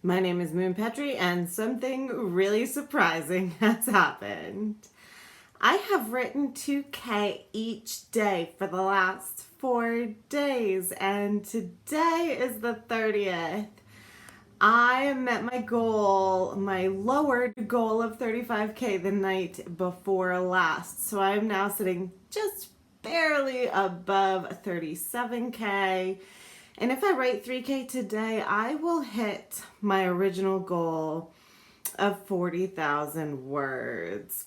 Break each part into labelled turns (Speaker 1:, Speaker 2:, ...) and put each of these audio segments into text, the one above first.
Speaker 1: My name is Moon Petrie, and something really surprising has happened. I have written 2K each day for the last 4 days, and today is the 30th. I met my goal, my lowered goal of 35K the night before last. So I'm now sitting just barely above 37K. And if I write 3K today, I will hit my original goal of 40,000 words.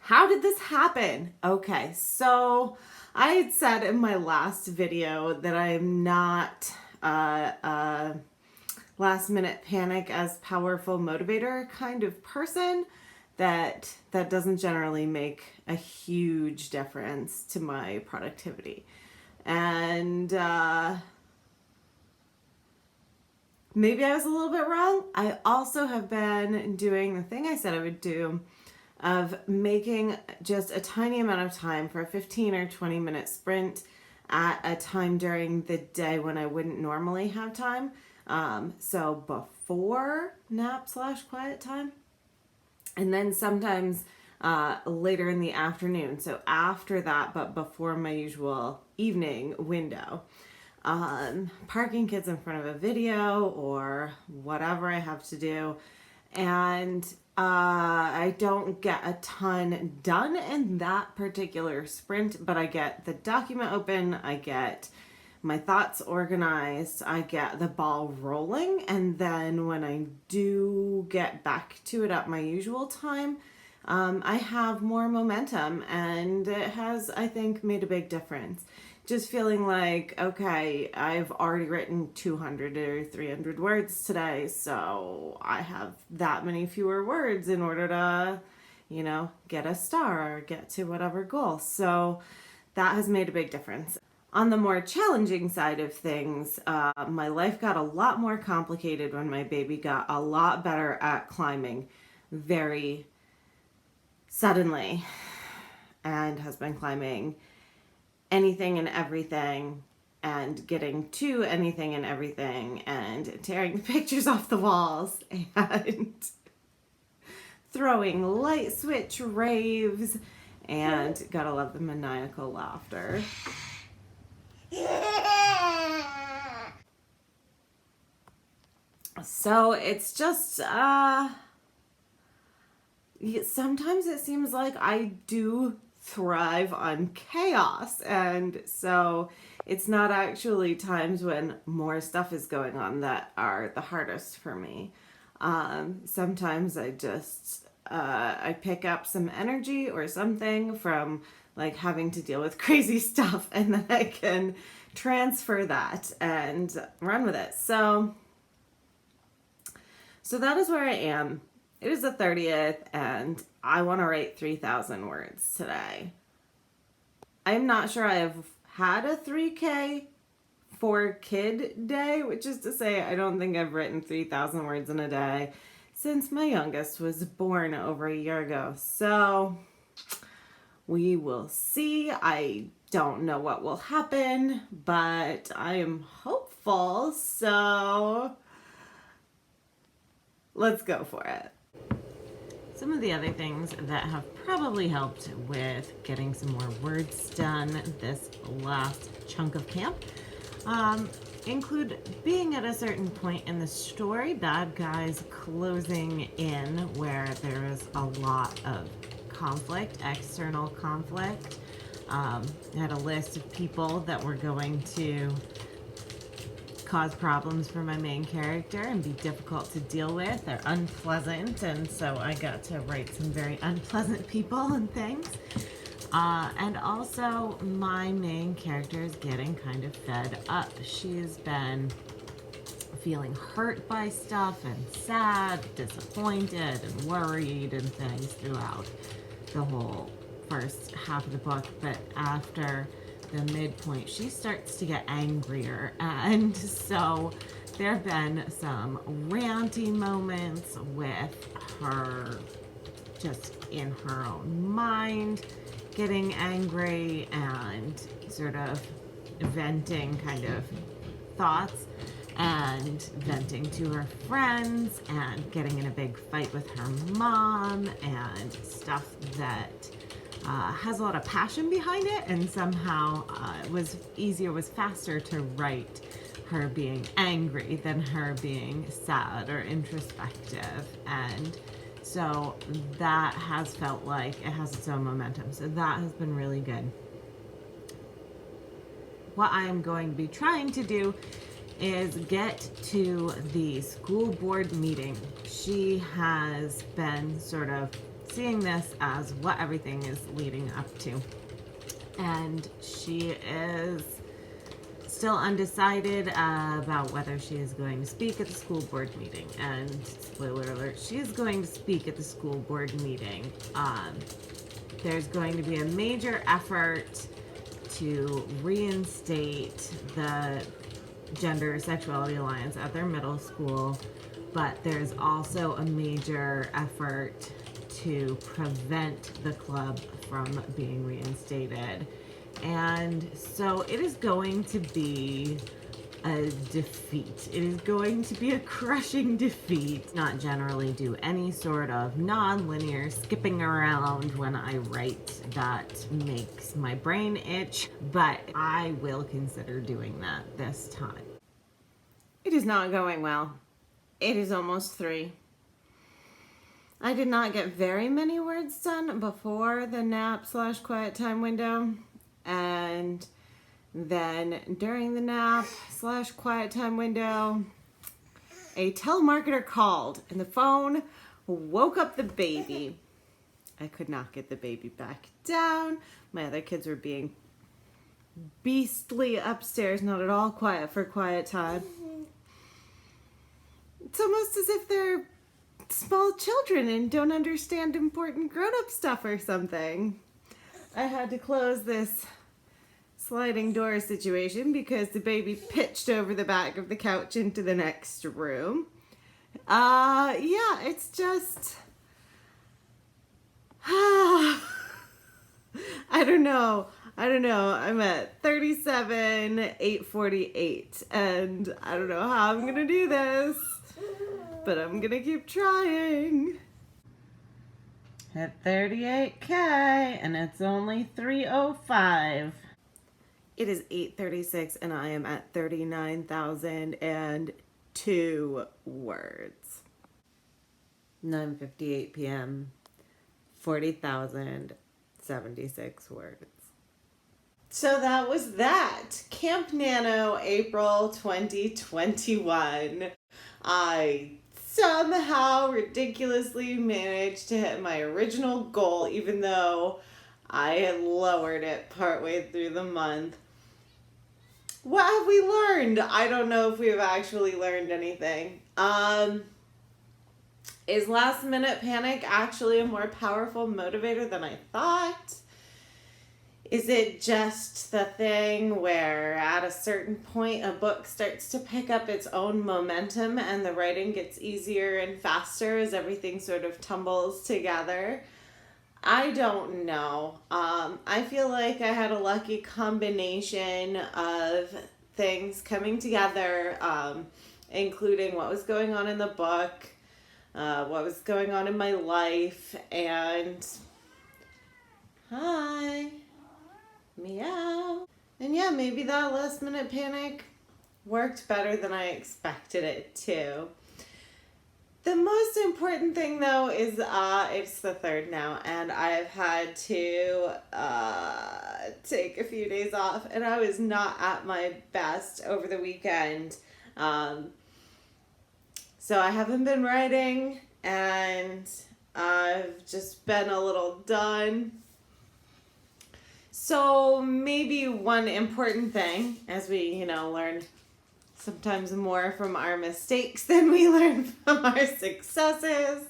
Speaker 1: How did this happen? Okay, so I had said in my last video that I'm not a last minute panic as powerful motivator kind of person, that doesn't generally make a huge difference to my productivity. And maybe I was a little bit wrong. I also have been doing the thing I said I would do of making just a tiny amount of time for a 15 or 20 minute sprint at a time during the day when I wouldn't normally have time. So before nap/quiet time, and then sometimes later in the afternoon. So after that, but before my usual evening window. Parking kids in front of a video or whatever I have to do. And I don't get a ton done in that particular sprint, but I get the document open, I get my thoughts organized, I get the ball rolling, and then when I do get back to it at my usual time, I have more momentum, and it has, I think, made a big difference. Just feeling like, okay, I've already written 200 or 300 words today, so I have that many fewer words in order to, get a star or get to whatever goal. So that has made a big difference. On the more challenging side of things, my life got a lot more complicated when my baby got a lot better at climbing very suddenly, and has been climbing anything and everything and getting to anything and everything and tearing the pictures off the walls and throwing light switch raves, and gotta love the maniacal laughter. So it's just sometimes it seems like I do thrive on chaos, and so it's not actually times when more stuff is going on that are the hardest for me. Sometimes I just I pick up some energy or something from like having to deal with crazy stuff, and then I can transfer that and run with it. So that is where I am. It is the 30th, and I want to write 3,000 words today. I'm not sure I have had a 3K for kid day, which is to say I don't think I've written 3,000 words in a day since my youngest was born over a year ago. So we will see. I don't know what will happen, but I am hopeful. So let's go for it. Some of the other things that have probably helped with getting some more words done this last chunk of camp include being at a certain point in the story, bad guys closing in where there is a lot of conflict, external conflict. I had a list of people that were going to cause problems for my main character and be difficult to deal with. They're unpleasant, and so I got to write some very unpleasant people and things. And also, my main character is getting kind of fed up. She's been feeling hurt by stuff and sad, disappointed, and worried and things throughout the whole first half of the book. But after the midpoint, she starts to get angrier, and so there have been some ranty moments with her just in her own mind getting angry and sort of venting kind of thoughts. and venting to her friends and getting in a big fight with her mom and stuff that has a lot of passion behind it, and somehow was faster to write her being angry than her being sad or introspective. And so that has felt like it has its own momentum. So that has been really good. What I am going to be trying to do is get to the school board meeting. She has been sort of seeing this as what everything is leading up to. And she is still undecided about whether she is going to speak at the school board meeting. And spoiler alert, she is going to speak at the school board meeting. There's going to be a major effort to reinstate the Gender Sexuality Alliance at their middle school, but there's also a major effort to prevent the club from being reinstated. And so it is going to be a defeat. It is going to be a crushing defeat. Not generally do any sort of non-linear skipping around when I write. That makes my brain itch, but I will consider doing that this time. It is not going well. It is almost 3. I did not get very many words done before the nap/quiet time window, and then during the nap/quiet time window, a telemarketer called and the phone woke up the baby. I could not get the baby back down. My other kids were being beastly upstairs, not at all quiet for quiet time. It's almost as if they're small children and don't understand important grown-up stuff or something. I had to close this sliding door situation because the baby pitched over the back of the couch into the next room. Yeah, it's just... I don't know. I'm at 37, 848, and I don't know how I'm gonna do this, but I'm gonna keep trying. Hit 38K, and it's only 3:05. It is 8:36, and I am at 39,002 words. 9:58 p.m. 40,076 words. So that was that. Camp Nano, April 2021. I somehow ridiculously managed to hit my original goal, even though I had lowered it partway through the month. What have we learned? I don't know if we've actually learned anything. Is last minute panic actually a more powerful motivator than I thought? Is it just the thing where at a certain point a book starts to pick up its own momentum and the writing gets easier and faster as everything sort of tumbles together? I don't know. I feel like I had a lucky combination of things coming together, including what was going on in the book, what was going on in my life, and hi, meow. And yeah, maybe that last minute panic worked better than I expected it to. The most important thing though is it's the 3rd now, and I've had to take a few days off, and I was not at my best over the weekend. So I haven't been writing, and I've just been a little done. So maybe one important thing, as we, learn sometimes more from our mistakes than we learn from our successes.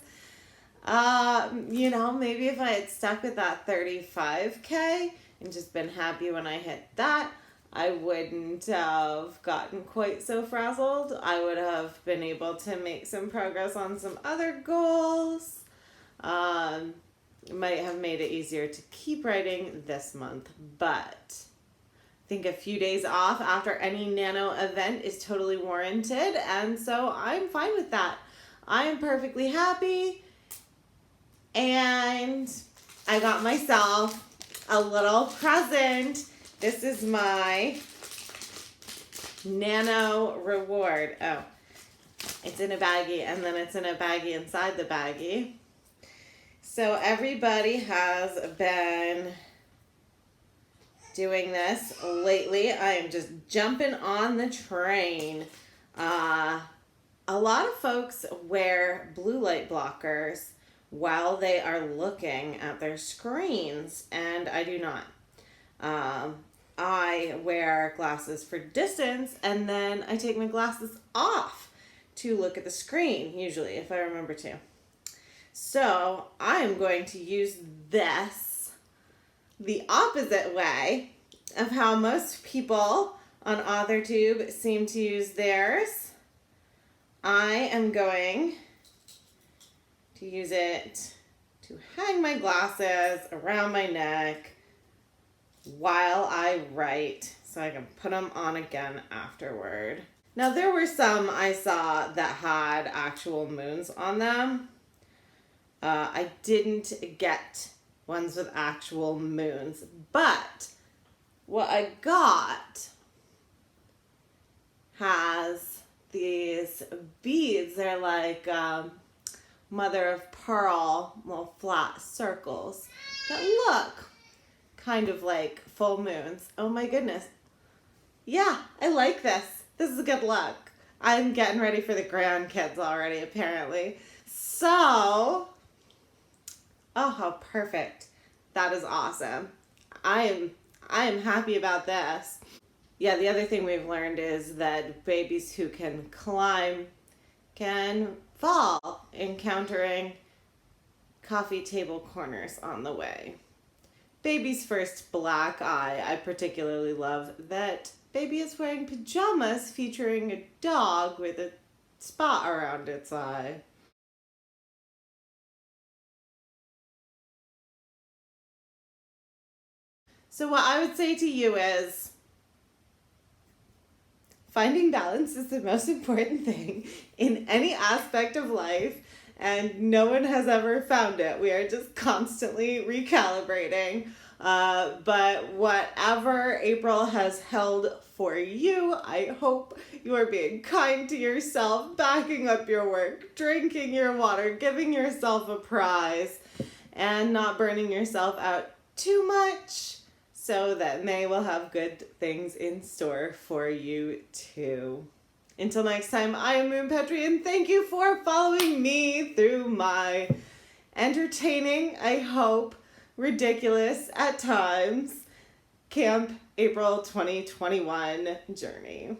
Speaker 1: Maybe if I had stuck with that 35K and just been happy when I hit that, I wouldn't have gotten quite so frazzled. I would have been able to make some progress on some other goals. It might have made it easier to keep writing this month, but think a few days off after any nano event is totally warranted, and so I'm fine with that. I am perfectly happy, and I got myself a little present. This is my nano reward. Oh, it's in a baggie, and then it's in a baggie inside the baggie. So everybody has been doing this lately. I am just jumping on the train. A lot of folks wear blue light blockers while they are looking at their screens, and I do not. I wear glasses for distance, and then I take my glasses off to look at the screen, usually, if I remember to. So I am going to use this the opposite way of how most people on AuthorTube seem to use theirs. I am going to use it to hang my glasses around my neck while I write, so I can put them on again afterward. Now, there were some I saw that had actual moons on them. I didn't get ones with actual moons, but what I got has these beads. They're like mother of pearl, little flat circles that look kind of like full moons. Oh my goodness. Yeah, I like this. This is a good look. I'm getting ready for the grandkids already, apparently. So, oh, how perfect. That is awesome. I am happy about this. Yeah, the other thing we've learned is that babies who can climb can fall, encountering coffee table corners on the way. Baby's first black eye. I particularly love that baby is wearing pajamas featuring a dog with a spot around its eye. So what I would say to you is, finding balance is the most important thing in any aspect of life, and no one has ever found it. We are just constantly recalibrating. But whatever April has held for you, I hope you are being kind to yourself, backing up your work, drinking your water, giving yourself a prize, and not burning yourself out too much, so that May will have good things in store for you too. Until next time, I am Moon Petrie, and thank you for following me through my entertaining, I hope, ridiculous at times, Camp April 2021 journey.